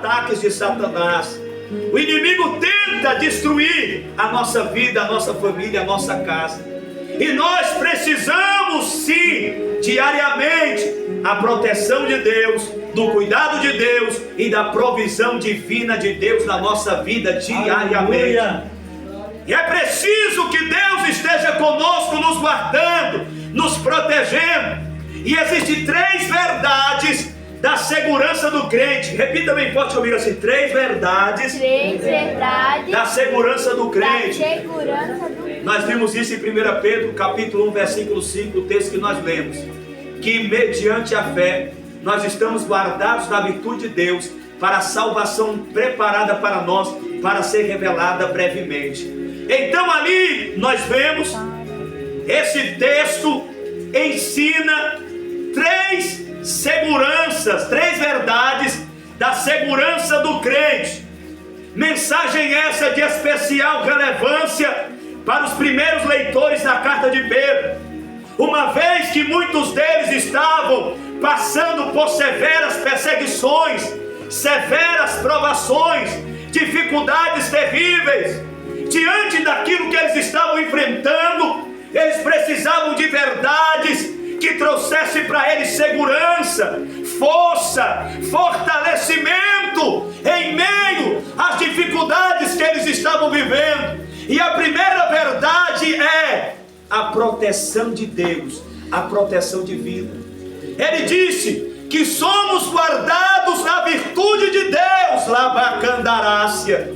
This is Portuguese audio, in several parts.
ataques de Satanás. O inimigo tenta destruir a nossa vida, a nossa família, a nossa casa. E nós precisamos sim, diariamente, a proteção de Deus, do cuidado de Deus e da provisão divina de Deus na nossa vida diariamente. Aleluia. E é preciso que Deus esteja conosco, nos guardando, nos protegendo. E existem 3 verdades da segurança do crente. Repita bem forte comigo assim: 3 verdades. 3 verdades da segurança do crente. Da segurança do crente. Nós vimos isso em 1 Pedro, capítulo 1, versículo 5, o texto que nós lemos. Que mediante a fé, nós estamos guardados na virtude de Deus, para a salvação preparada para nós, para ser revelada brevemente. Então ali nós vemos, esse texto ensina 3 seguranças, 3 verdades da segurança do crente. Mensagem essa de especial relevância para os primeiros leitores da carta de Pedro, uma vez que muitos deles estavam passando por severas perseguições, severas provações, dificuldades terríveis. Diante daquilo que eles estavam enfrentando, eles precisavam de verdades que trouxessem para eles segurança, força, fortalecimento em meio às dificuldades que eles estavam vivendo. E a primeira verdade é a proteção de Deus, a proteção divina. Ele disse que somos guardados na virtude de Deus, Labacandarácia,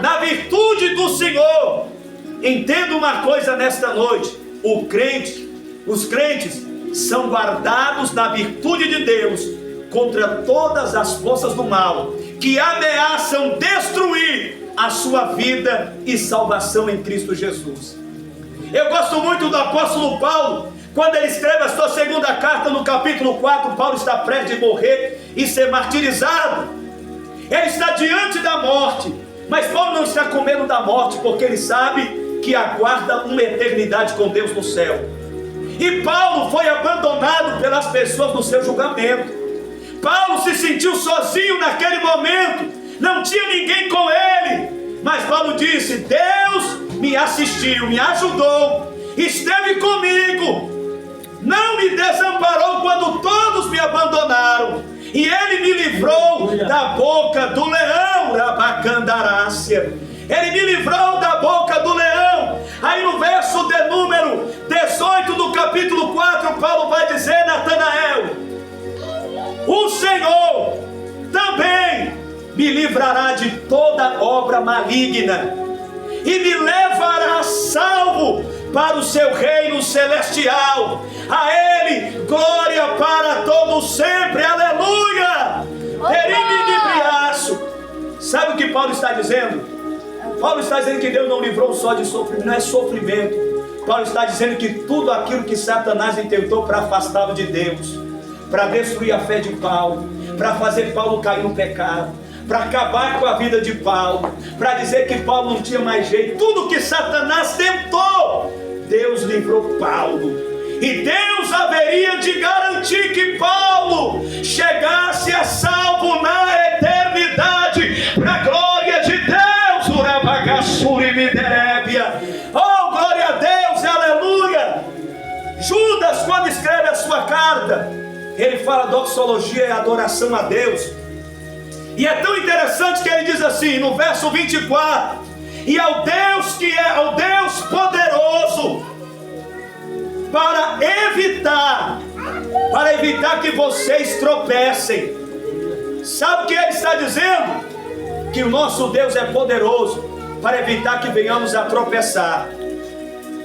na virtude do Senhor. Entenda uma coisa nesta noite: os crentes são guardados na virtude de Deus contra todas as forças do mal que ameaçam destruir a sua vida e salvação em Cristo Jesus. Eu gosto muito do apóstolo Paulo, quando ele escreve a sua segunda carta no capítulo 4, Paulo está prestes a morrer e ser martirizado. Ele está diante da morte, mas Paulo não está com medo da morte, porque ele sabe que aguarda uma eternidade com Deus no céu. E Paulo foi abandonado pelas pessoas no seu julgamento. Paulo se sentiu sozinho naquele momento, não tinha ninguém com ele. Mas Paulo disse: Deus me assistiu, me ajudou, esteve comigo, não me desamparou quando todos me abandonaram, e ele me livrou da boca do leão, Rabacandarácia. Ele me livrou da boca do leão. Aí no verso de número 18 do capítulo 4, Paulo vai dizer: Natanael, o Senhor também me livrará de toda obra maligna e me levará salvo para o seu reino celestial. A Ele glória para todos sempre, aleluia. Sabe o que Paulo está dizendo? Paulo está dizendo que Deus não livrou só de sofrimento, não é sofrimento. Paulo está dizendo que tudo aquilo que Satanás intentou para afastá-lo de Deus, para destruir a fé de Paulo, para fazer Paulo cair no pecado, para acabar com a vida de Paulo, para dizer que Paulo não tinha mais jeito, tudo que Satanás tentou, Deus livrou Paulo. E Deus haveria de garantir que Paulo chegasse a salvo na eternidade, para a glória de Deus, Urabagassuri Miderébia. Oh, glória a Deus, aleluia. Judas, quando escreve a sua carta, ele fala doxologia e adoração a Deus. E é tão interessante que ele diz assim, no verso 24: e ao Deus que é ao Deus poderoso, para evitar que vocês tropecem. Sabe o que ele está dizendo? Que o nosso Deus é poderoso para evitar que venhamos a tropeçar.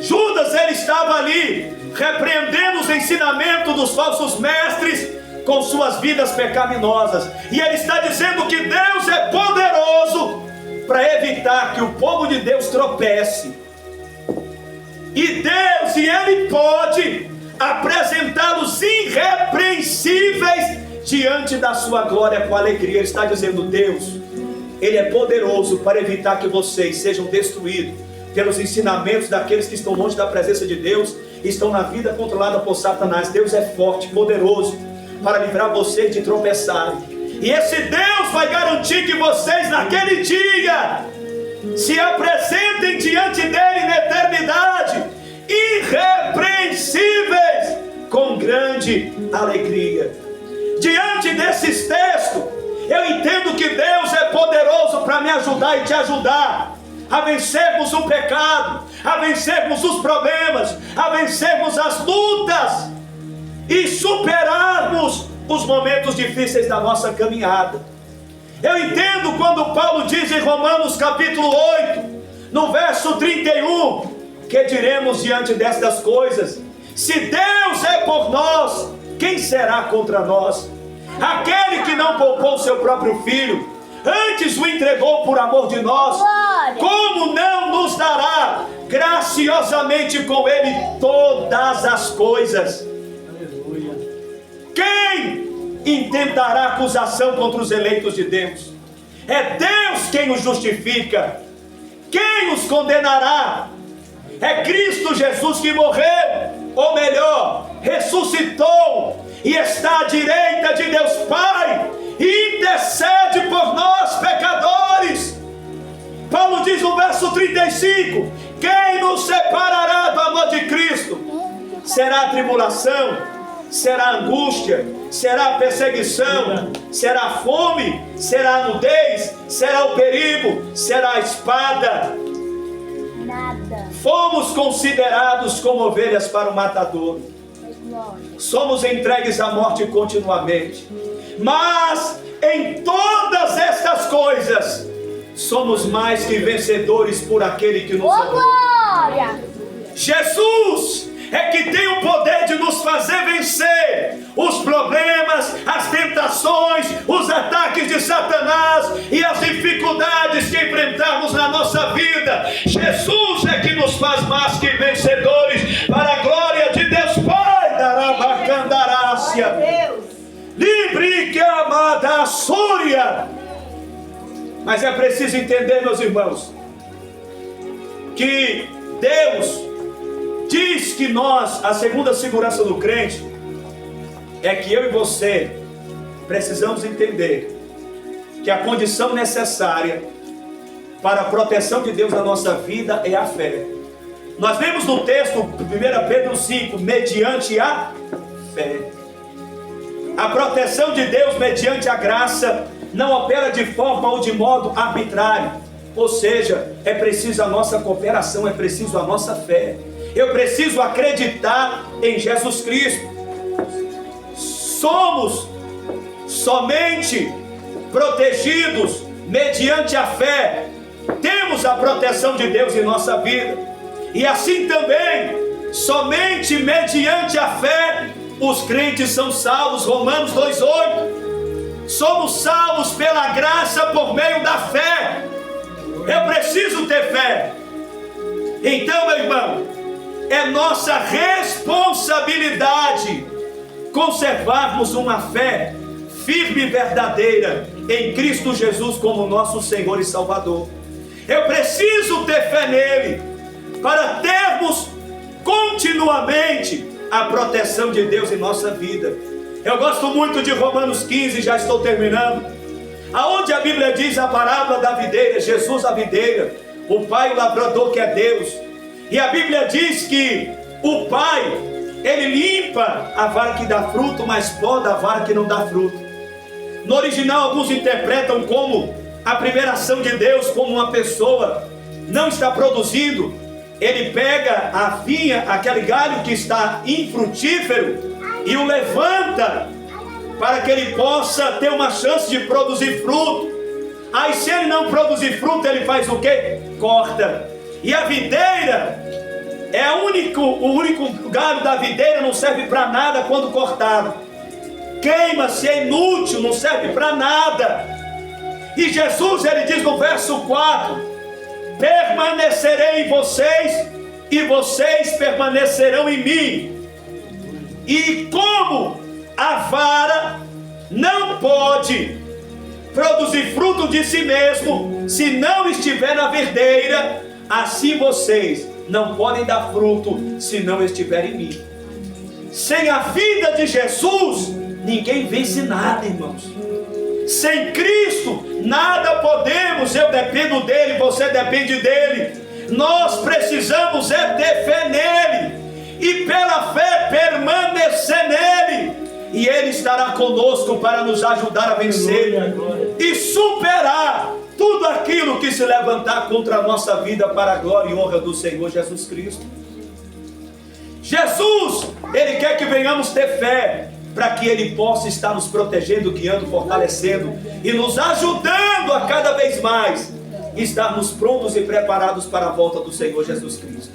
Judas, ele estava ali repreendendo os ensinamentos dos falsos mestres com suas vidas pecaminosas, e ele está dizendo que Deus é poderoso para evitar que o povo de Deus tropece. E Ele pode apresentá-los irrepreensíveis diante da sua glória com alegria. Ele está dizendo: Deus, Ele é poderoso para evitar que vocês sejam destruídos pelos ensinamentos daqueles que estão longe da presença de Deus, estão na vida controlada por Satanás. Deus é forte, poderoso para livrar vocês de tropeçarem. E esse Deus vai garantir e que vocês naquele dia se apresentem diante dele na eternidade, irrepreensíveis, com grande alegria. Diante desses textos, eu entendo que Deus é poderoso para me ajudar e te ajudar a vencermos o pecado, a vencermos os problemas, a vencermos as lutas e superarmos os momentos difíceis da nossa caminhada. Eu entendo quando Paulo diz em Romanos capítulo 8, no verso 31, que diremos diante destas coisas? Se Deus é por nós, quem será contra nós? Aquele que não poupou seu próprio filho, antes o entregou por amor de nós, como não nos dará graciosamente com ele todas as coisas? Aleluia. Quem intentará acusação contra os eleitos de Deus? É Deus quem os justifica. Quem os condenará? É Cristo Jesus que morreu, ou melhor, ressuscitou e está à direita de Deus Pai e intercede por nós pecadores. Paulo diz no verso 35: quem nos separará do amor de Cristo? Será a tribulação? Será a angústia? Será a perseguição? Será a fome? Será a nudez? Será o perigo? Será a espada? Nada. Fomos considerados como ovelhas para o matadouro. Somos entregues à morte continuamente. Mas em todas estas coisas somos mais que vencedores por aquele que nos amou. Jesus é que tem o poder de nos fazer vencer os problemas, as tentações, os ataques de Satanás e as dificuldades que enfrentamos na nossa vida. Jesus é que nos faz mais que vencedores para a glória de Deus Pai. Darabacandarácia. Livre que amada Súria. Mas é preciso entender, meus irmãos, que Deus diz que nós, a segunda segurança do crente, é que eu e você precisamos entender que a condição necessária para a proteção de Deus na nossa vida é a fé. Nós vemos no texto 1 Pedro 5, mediante a fé. A proteção de Deus mediante a graça não opera de forma ou de modo arbitrário. Ou seja, é preciso a nossa cooperação, é preciso a nossa fé. Eu preciso acreditar em Jesus Cristo. Somos somente protegidos mediante a fé. Temos a proteção de Deus em nossa vida. E assim também, somente mediante a fé, os crentes são salvos. Romanos 2,8. Somos salvos pela graça por meio da fé. Eu preciso ter fé. Então, meu irmão, é nossa responsabilidade conservarmos uma fé firme e verdadeira em Cristo Jesus como nosso Senhor e Salvador. Eu preciso ter fé nele para termos continuamente a proteção de Deus em nossa vida. Eu gosto muito de Romanos 15, já estou terminando, aonde a Bíblia diz a parábola da videira, Jesus a videira, o pai o lavrador que é Deus. E a Bíblia diz que o pai, ele limpa a vara que dá fruto, mas poda a vara que não dá fruto. No original, alguns interpretam como a primeira ação de Deus, como uma pessoa não está produzindo, ele pega a vinha, aquele galho que está infrutífero, e o levanta para que ele possa ter uma chance de produzir fruto. Aí se ele não produzir fruto, ele faz o quê? Corta. E a videira é o único galho da videira, não serve para nada quando cortado. Queima-se, é inútil, não serve para nada. E Jesus, ele diz no verso 4: permanecerei em vocês e vocês permanecerão em mim. E como a vara não pode produzir fruto de si mesmo se não estiver na videira, assim vocês não podem dar fruto se não estiverem em mim. Sem a vida de Jesus, ninguém vence nada, irmãos. Sem Cristo, nada dependo dele, você depende dele. Nós precisamos é ter fé nele, e pela fé permanecer nele, e ele estará conosco para nos ajudar a vencer e superar tudo aquilo que se levantar contra a nossa vida, para a glória e honra do Senhor Jesus Cristo. Jesus, ele quer que venhamos ter fé, para que ele possa estar nos protegendo, guiando, fortalecendo e nos ajudando a cada vez mais estarmos prontos e preparados para a volta do Senhor Jesus Cristo.